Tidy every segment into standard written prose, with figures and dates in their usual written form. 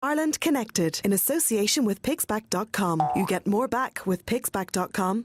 Ireland Connected in association with Pixback.com. You get more back with Pixback.com.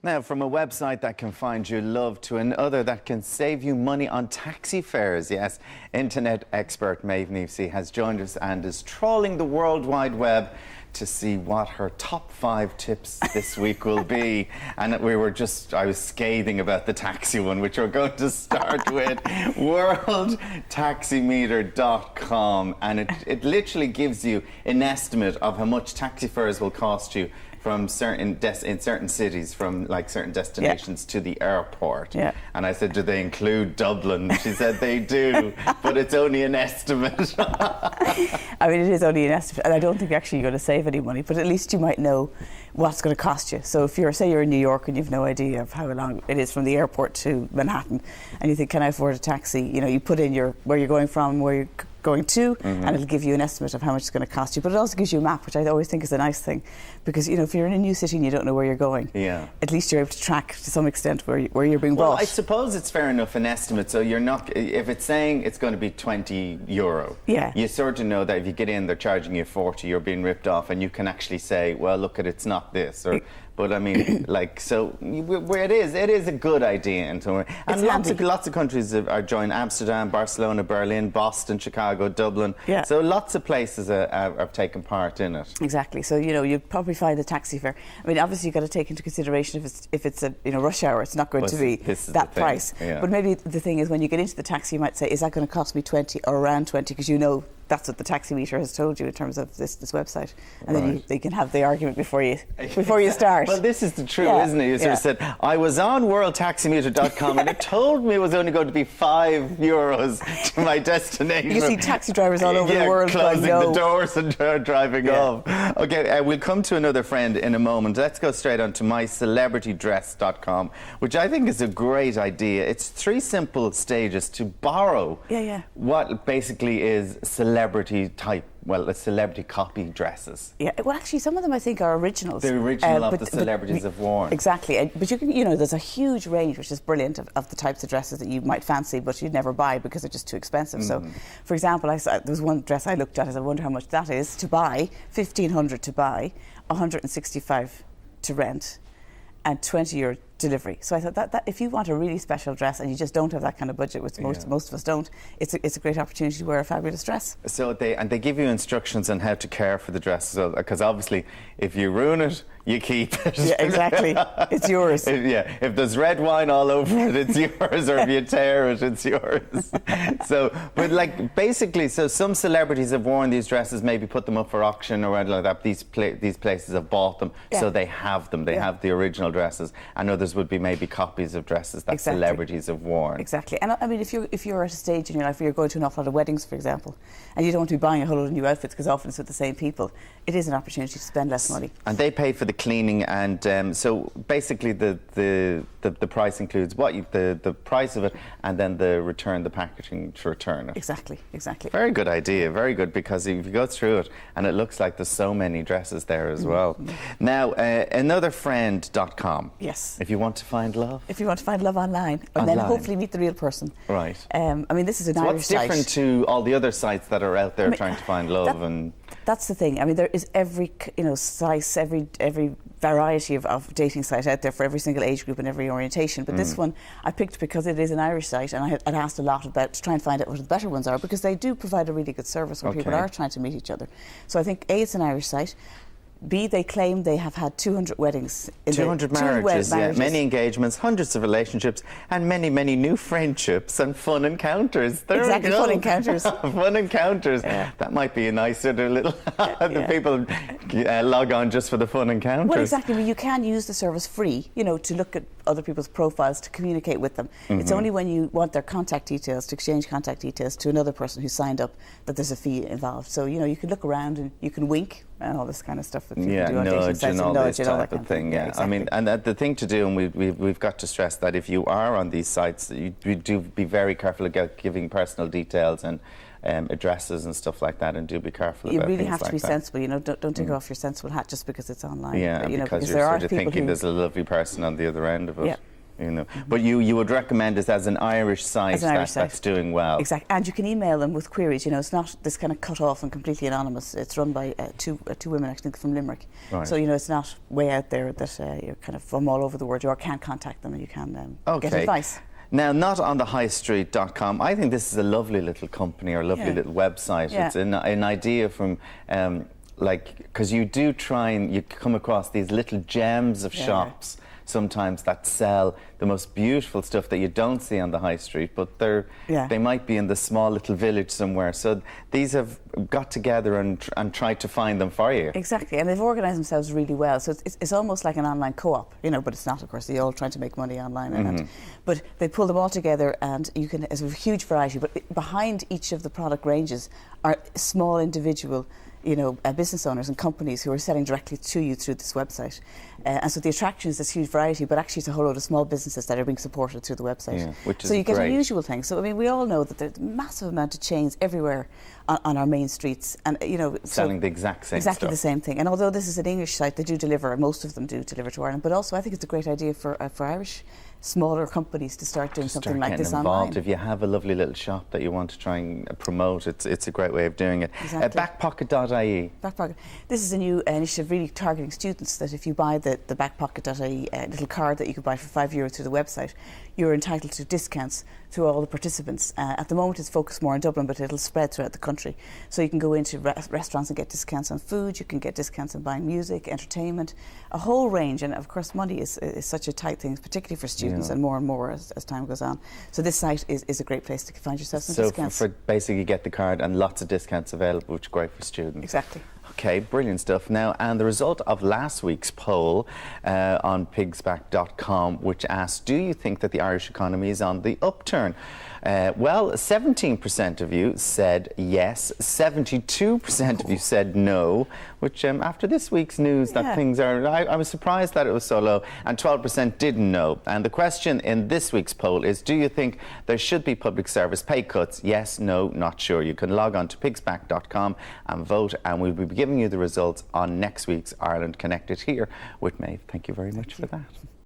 Now, from a website that can find you love to another that can save you money on taxi fares. Yes, internet expert Maeve Kneafsey has joined us and is trawling the World Wide Web to see what her top 5 tips this week will be. And I was scathing about the taxi one, which we're going to start with worldtaximeter.com. And it literally gives you an estimate of how much taxi fares will cost you from in certain cities, from like certain destinations to the airport. Yeah. And I said, do they include Dublin? She said they do, but it's only an estimate. I mean, it is only an estimate, and I don't think actually you're going to save any money, but at least you might know what's going to cost you. So if say you're in New York and you've no idea of how long it is from the airport to Manhattan, and you think, can I afford a taxi? You know, you put in where you're going from, where you're going to, and it'll give you an estimate of how much it's going to cost you. But it also gives you a map, which I always think is a nice thing, because you know, if you're in a new city and you don't know where you're going, at least you're able to track to some extent where you're being brought. Well, I suppose it's fair enough an estimate. So you're not, if it's saying it's going to be €20, you sort of know that if you get in, they're charging you 40, you're being ripped off, and you can actually say, well, look, it's not this, or. But I mean, like, so where it is a good idea. And lots of countries are joined: Amsterdam, Barcelona, Berlin, Boston, Chicago, Dublin. Yeah. So lots of places have taken part in it. Exactly. So you know, you'd probably find the taxi fare. I mean, obviously you've got to take into consideration if it's a rush hour, it's not going to be that price. Yeah. But maybe the thing is, when you get into the taxi, you might say, is that going to cost me 20 or around 20? Because you know that's what the taxi meter has told you in terms of this website, and then they can have the argument before you start. Well, this is the truth, isn't it? You sort of said, I was on worldtaximeter.com and it told me it was only going to be €5 to my destination. You see taxi drivers all over the world closing the doors and driving off. Okay, we'll come to another friend in a moment. Let's go straight on to mycelebritydress.com, which I think is a great idea. It's 3 simple stages to borrow what basically is celebrity copy dresses. Yeah, well, actually, some of them I think are originals. The original of the celebrities have worn. Exactly, but you can, there's a huge range, which is brilliant, of the types of dresses that you might fancy, but you'd never buy because they're just too expensive. So, for example, there was one dress I looked at, I wonder how much that is to buy. $1,500 to buy, $165 to rent, and €20 delivery. So I thought that if you want a really special dress and you just don't have that kind of budget, which most of us don't, it's a great opportunity to wear a fabulous dress. So they give you instructions on how to care for the dress, because obviously if you ruin it, you keep it. Yeah, exactly. It's yours. If there's red wine all over it, it's yours, or if you tear it, it's yours. But basically, some celebrities have worn these dresses, maybe put them up for auction or anything like that. These places have bought them, so they have them. They have the original dresses, and others would be maybe copies of dresses that celebrities have worn. Exactly. And I mean, if you're at a stage in your life where you're going to an awful lot of weddings, for example, and you don't want to be buying a whole lot of new outfits because often it's with the same people, it is an opportunity to spend less money. And they pay for the cleaning, and so basically the price includes the price of it, and then the packaging to return it. Exactly. Very good idea, very good, because if you go through it, and it looks like there's so many dresses there as well. Now, anotherfriend.com. Yes. If you want to find love. If you want to find love online, and then hopefully meet the real person. Right. I mean, this is an Irish site. What's different to all the other sites that are out there trying to find love? That's the thing. I mean, there is every site, every variety of dating site out there for every single age group and every orientation. But this one I picked because it is an Irish site, and I'd asked a lot about to try and find out what the better ones are, because they do provide a really good service when people are trying to meet each other. So I think A, it's an Irish site. B, they claim they have had 200 weddings. 200 marriages, many engagements, hundreds of relationships, and many, many new friendships and fun encounters. Exactly, fun encounters. Fun encounters. Yeah. That might be a nice sort of little... the people log on just for the fun encounters. Well, exactly. I mean, you can use the service free, to look at other people's profiles, to communicate with them. It's only when you want their contact details, to exchange contact details to another person who signed up, that there's a fee involved. So, you can look around and you can wink and all this kind of stuff that people do on dating sites, and all this type of thing. Exactly. I mean, and the thing to do, and we've got to stress that if you are on these sites, you do be very careful about giving personal details and addresses and stuff like that, and do be careful about things like that. You really have to be sensible, don't take off your sensible hat just because it's online. Yeah, because you're sort of thinking there's a lovely person on the other end of it. Yeah. You know, but you would recommend it as an Irish site, that's doing well. Exactly, and you can email them with queries. You know, it's not this kind of cut off and completely anonymous. It's run by two women, I think, from Limerick. Right. So you know, it's not way out there that you're kind of from all over the world. You can contact them and you can get advice. Now, not on the highstreet.com. I think this is a lovely little company or a lovely little website. Yeah. It's an idea from, because you do try and you come across these little gems of shops sometimes that sell the most beautiful stuff that you don't see on the high street, but they might be in the small little village somewhere. So these have got together and tried to find them for you. Exactly, and they've organised themselves really well. So it's almost like an online co-op, you know, but it's not, of course. They're all trying to make money online. But they pull them all together, and you can, there's a huge variety, but behind each of the product ranges are small individual business owners and companies who are selling directly to you through this website. And so the attraction is this huge variety, but actually it's a whole load of small businesses that are being supported through the website. Yeah, which is so you get great. unusual things. So I mean, we all know that there's a massive amount of chains everywhere on our main streets, and selling the exact same stuff. The same thing. And although this is an English site, they do deliver. Most of them do deliver to Ireland. But also, I think it's a great idea for Irish smaller companies to start doing something like this involved. online. If you have a lovely little shop that you want to try and promote, it's a great way of doing it. Exactly. Backpocket.ie. Backpocket. This is a new initiative really targeting students, that if you buy the Backpocket.ie little card that you could buy for €5 through the website, you're entitled to discounts through all the participants. At the moment it's focused more on Dublin, but it'll spread throughout the country. So you can go into restaurants and get discounts on food, you can get discounts on buying music, entertainment, a whole range. And of course money is such a tight thing, particularly for students, and more as time goes on. So this site is a great place to find yourself some discounts. So for basically you get the card and lots of discounts available, which is great for students. Exactly. Okay, brilliant stuff. Now, and the result of last week's poll on pigsback.com, which asked, do you think that the Irish economy is on the upturn? Well, 17% of you said yes, 72% of you said no, which after this week's news that things are, I was surprised that it was so low, and 12% didn't know. And the question in this week's poll is, do you think there should be public service pay cuts? Yes, no, not sure. You can log on to pigsback.com and vote, and we'll be giving you the results on next week's Ireland Connected here with Maeve. Thank you very much for that.